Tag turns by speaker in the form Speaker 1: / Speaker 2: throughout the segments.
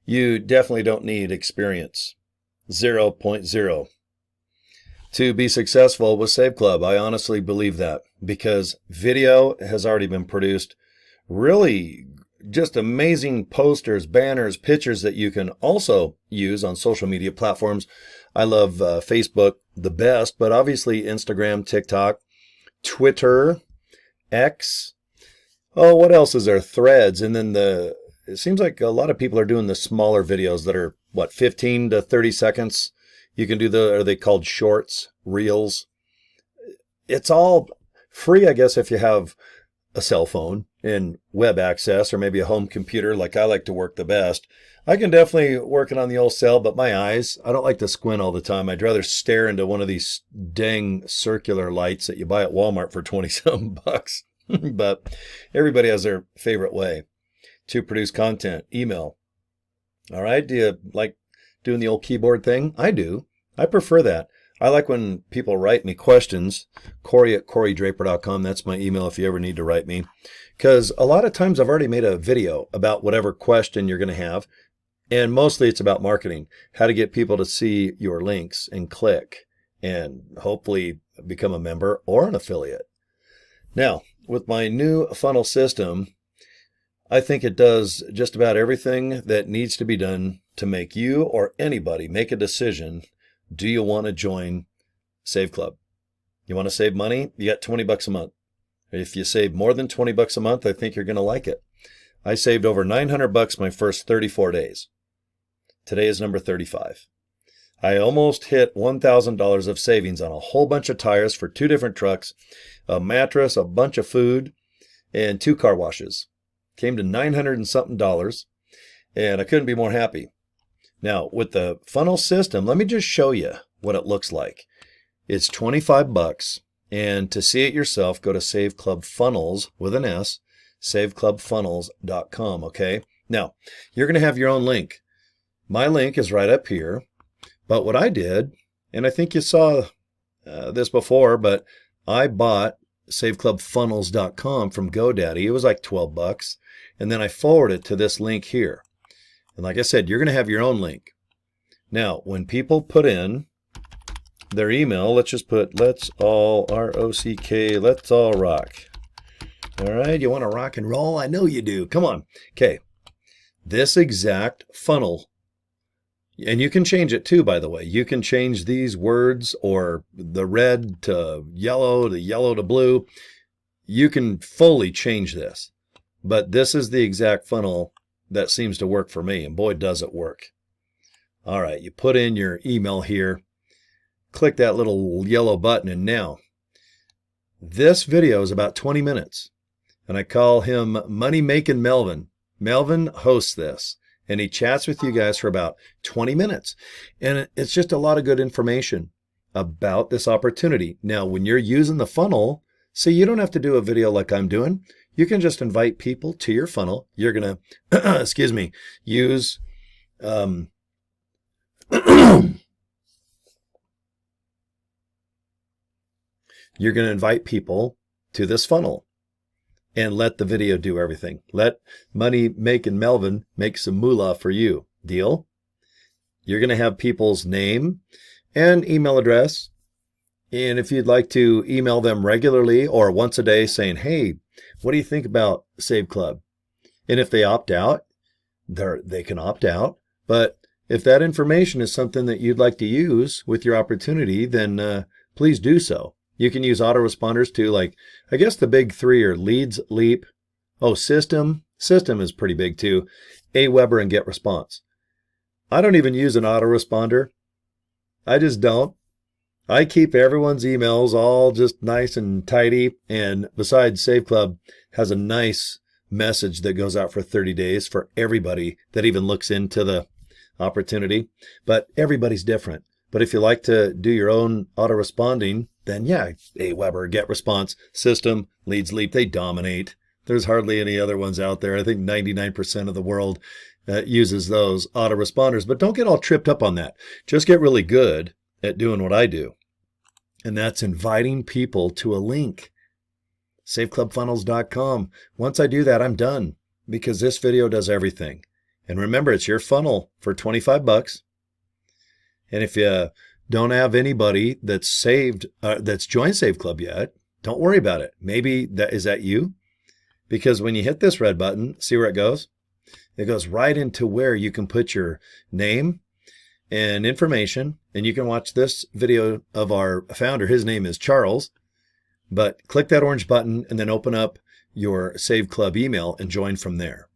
Speaker 1: You definitely don't need experience. 0.0. To be successful with Save Club, I honestly believe that because video has already been produced. Really just amazing posters, banners, pictures that you can also use on social media platforms. I love Facebook the best, but obviously Instagram, TikTok, Twitter, X. Oh, what else is there? Threads. And then it seems like a lot of people are doing the smaller videos that are, 15 to 30 seconds. You can do are they called shorts, reels? It's all free, I guess, if you have a cell phone and web access or maybe a home computer like I like to work the best. I can definitely work it on the old cell, but my eyes, I don't like to squint all the time. I'd rather stare into one of these dang circular lights that you buy at Walmart for 20-something bucks. But everybody has their favorite way to produce content. Email. All right. Do you like doing the old keyboard thing? I do. I prefer that. I like when people write me questions. Cory at corydraper.com. That's my email if you ever need to write me. Because a lot of times I've already made a video about whatever question you're going to have. And mostly it's about marketing, how to get people to see your links and click and hopefully become a member or an affiliate. Now, with my new funnel system, I think it does just about everything that needs to be done to make you or anybody make a decision. Do you want to join Save Club? You want to save money? You got 20 bucks a month. If you save more than 20 bucks a month, I think you're going to like it. I saved over 900 bucks my first 34 days. Today is number 35. I almost hit $1,000 of savings on a whole bunch of tires for 2 different trucks, a mattress, a bunch of food, and 2 car washes. Came to 900 and something dollars, and I couldn't be more happy. Now, with the funnel system, let me just show you what it looks like. It's 25 bucks, and to see it yourself, go to Save Club Funnels with an S, saveclubfunnels.com, okay? Now, you're going to have your own link. My link is right up here, but what I did, and I think you saw this before, but I bought saveclubfunnels.com from GoDaddy. It was like 12 bucks, and then I forwarded it to this link here. And like I said, you're going to have your own link. Now, when people put in their email, let's just put let's all, R-O-C-K, let's all rock. All right, you want to rock and roll? I know you do. Come on. Okay, this exact funnel, and you can change it too, by the way. You can change these words or the red to yellow to blue. You can fully change this. But this is the exact funnel that seems to work for me, and boy, does it work. All right, you put in your email here, click that little yellow button, and now this video is about 20 minutes, and I call him Money Making Melvin. Melvin hosts this, and he chats with you guys for about 20 minutes, and it's just a lot of good information about this opportunity. Now, when you're using the funnel, see, you don't have to do a video like I'm doing. You can just invite people to your funnel. You're going to, excuse me, use, you're going to invite people to this funnel and let the video do everything. Let Money Making Melvin make some moolah for you. Deal? You're going to have people's name and email address. And if you'd like to email them regularly or once a day saying, hey, what do you think about Save Club? And if they opt out, they can opt out. But if that information is something that you'd like to use with your opportunity, then please do so. You can use autoresponders too. Like, I guess the big 3 are Leads, Leap. Oh, System. System is pretty big too. Aweber and GetResponse. I don't even use an autoresponder. I just don't. I keep everyone's emails all just nice and tidy. And besides, Save Club has a nice message that goes out for 30 days for everybody that even looks into the opportunity. But everybody's different. But if you like to do your own auto-responding, then yeah, Aweber, GetResponse, System, Leads, Leap, they dominate. There's hardly any other ones out there. I think 99% of the world uses those autoresponders. But don't get all tripped up on that. Just get really good at doing what I do. And that's inviting people to a link. saveclubfunnels.com. Once I do that, I'm done because this video does everything. And remember, it's your funnel for 25 bucks. And if you don't have anybody that's that's joined Save Club yet, don't worry about it. Maybe is that you? Because when you hit this red button, see where it goes? It goes right into where you can put your name and information. And you can watch this video of our founder. His name is Charles. But click that orange button and then open up your Save Club email and join from there.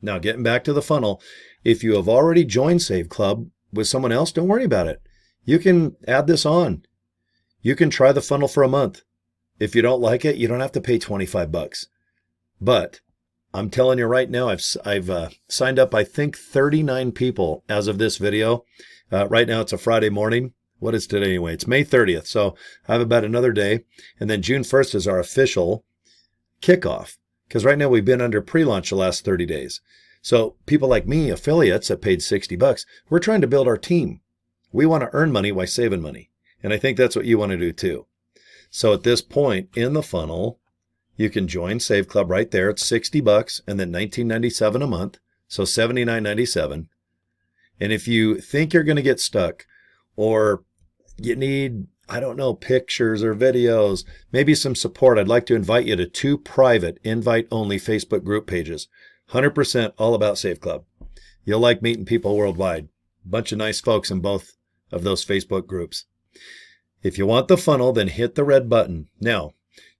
Speaker 1: Now, getting back to the funnel, if you have already joined Save Club with someone else, don't worry about it. You can add this on. You can try the funnel for a month. If you don't like it, you don't have to pay 25 bucks. But I'm telling you right now, I've signed up, I think, 39 people as of this video. Right now, it's a Friday morning. What is today anyway? It's May 30th. So I have about another day. And then June 1st is our official kickoff. Because right now we've been under pre-launch the last 30 days. So people like me, affiliates that paid 60 bucks, we're trying to build our team. We want to earn money while saving money. And I think that's what you want to do too. So at this point in the funnel, you can join Save Club right there. It's 60 bucks and then $19.97 a month. So $79.97. And if you think you're going to get stuck or you need, I don't know, pictures or videos, maybe some support, I'd like to invite you to 2 private invite-only Facebook group pages. 100% all about Save Club. You'll like meeting people worldwide. Bunch of nice folks in both of those Facebook groups. If you want the funnel, then hit the red button. Now,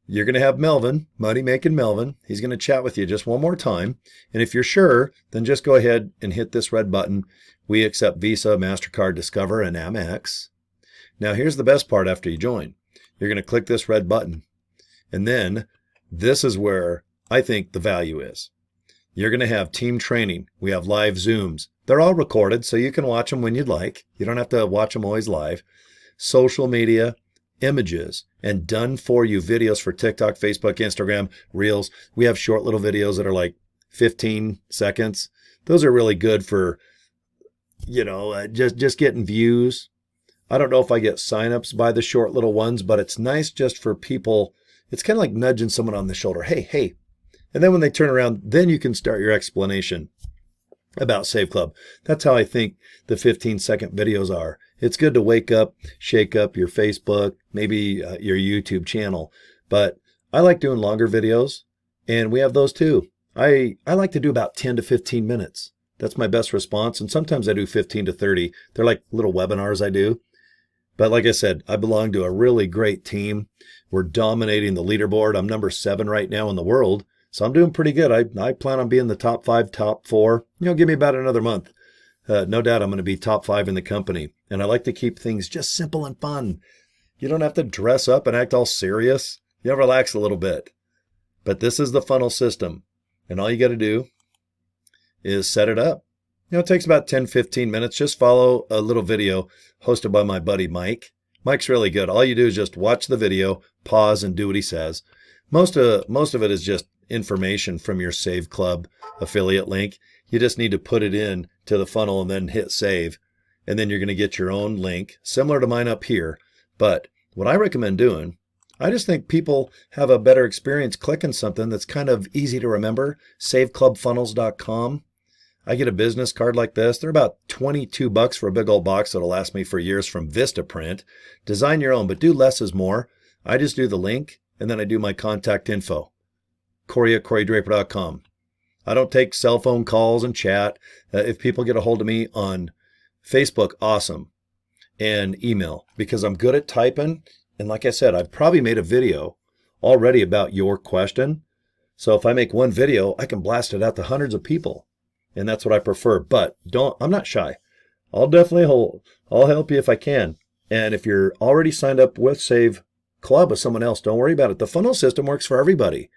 Speaker 1: you're going to have Melvin, Money Making Melvin. He's going to chat with you just one more time. And if you're sure, then just go ahead and hit this red button. We accept Visa, MasterCard, Discover, and Amex. Now, here's the best part after you join. You're going to click this red button. And then this is where I think the value is. You're going to have team training. We have live Zooms. They're all recorded, so you can watch them when you'd like. You don't have to watch them always live. Social media, images, and done-for-you videos for TikTok, Facebook, Instagram, Reels. We have short little videos that are like 15 seconds. Those are really good for, just getting views. I don't know if I get signups by the short little ones, but it's nice just for people. It's kind of like nudging someone on the shoulder. Hey. And then when they turn around, then you can start your explanation about Save Club. That's how I think the 15-second videos are. It's good to wake up, shake up your Facebook, maybe your YouTube channel. But I like doing longer videos, and we have those too. I like to do about 10 to 15 minutes. That's my best response. And sometimes I do 15 to 30. They're like little webinars I do. But like I said, I belong to a really great team. We're dominating the leaderboard. I'm number 7 right now in the world. So I'm doing pretty good. I plan on being the top 5, top 4. Give me about another month. No doubt I'm going to be top 5 in the company. And I like to keep things just simple and fun. You don't have to dress up and act all serious. You know, relax a little bit. But this is the funnel system. And all you got to do is set it up. It takes about 10, 15 minutes. Just follow a little video hosted by my buddy Mike. Mike's really good. All you do is just watch the video, pause, and do what he says. Most of it is just information from your Save Club affiliate link. You just need to put it in to the funnel and then hit save. And then you're going to get your own link, similar to mine up here. But what I recommend doing, I just think people have a better experience clicking something that's kind of easy to remember. SaveClubFunnels.com. I get a business card like this. They're about 22 bucks for a big old box that'll last me for years from Vistaprint. Design your own, but do less is more. I just do the link, and then I do my contact info. Cory at CoryDraper.com. I don't take cell phone calls and chat. If people get a hold of me on Facebook, awesome. And email, because I'm good at typing. And like I said, I've probably made a video already about your question. So if I make one video, I can blast it out to hundreds of people. And that's what I prefer. But I'm not shy. I'll help you if I can. And if you're already signed up with Save Club with someone else, don't worry about it. The funnel system works for everybody.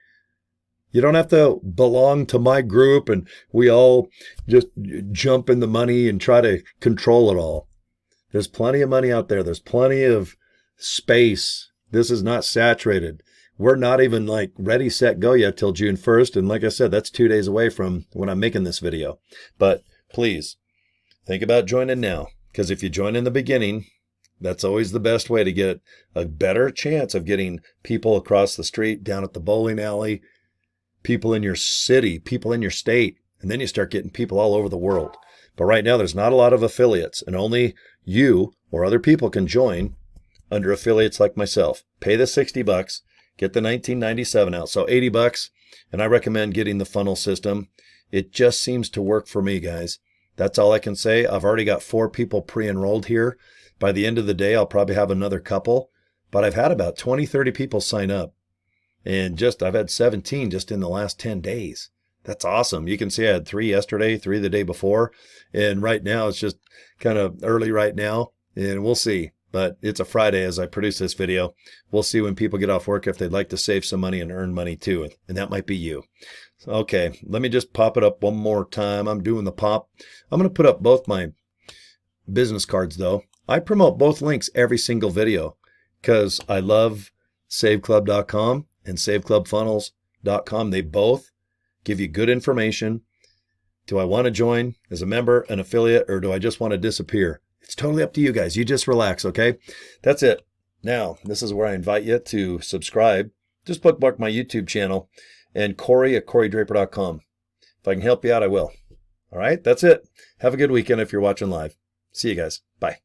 Speaker 1: You don't have to belong to my group and we all just jump in the money and try to control it all. There's plenty of money out there. There's plenty of space. This is not saturated. We're not even like ready, set, go yet till June 1st. And like I said, that's 2 days away from when I'm making this video. But please think about joining now, because if you join in the beginning, that's always the best way to get a better chance of getting people across the street, down at the bowling alley, people in your city, people in your state. And then you start getting people all over the world. But right now, there's not a lot of affiliates, and only you or other people can join under affiliates like myself. Pay the $60, get the 1997 out, so $80, and I recommend getting the funnel system. It just seems to work for me, guys. That's all I can say. I've already got 4 people pre-enrolled here. By the end of the day, I'll probably have another couple, but I've had about 20, 30 people sign up, and I've had 17 just in the last 10 days. That's awesome. You can see I had 3 yesterday, 3 the day before, and right now it's just kind of early right now, and we'll see. But it's a Friday as I produce this video. We'll see when people get off work if they'd like to save some money and earn money too, and that might be you. Okay, let me just pop it up one more time. I'm doing the pop. I'm going to put up both my business cards though. I promote both links every single video because I love saveclub.com and saveclubfunnels.com. They both give you good information. Do I want to join as a member, an affiliate, or do I just want to disappear? It's totally up to you guys. You just relax, okay? That's it. Now, this is where I invite you to subscribe. Just bookmark my YouTube channel and Cory at CoryDraper.com. If I can help you out, I will. All right, that's it. Have a good weekend if you're watching live. See you guys. Bye.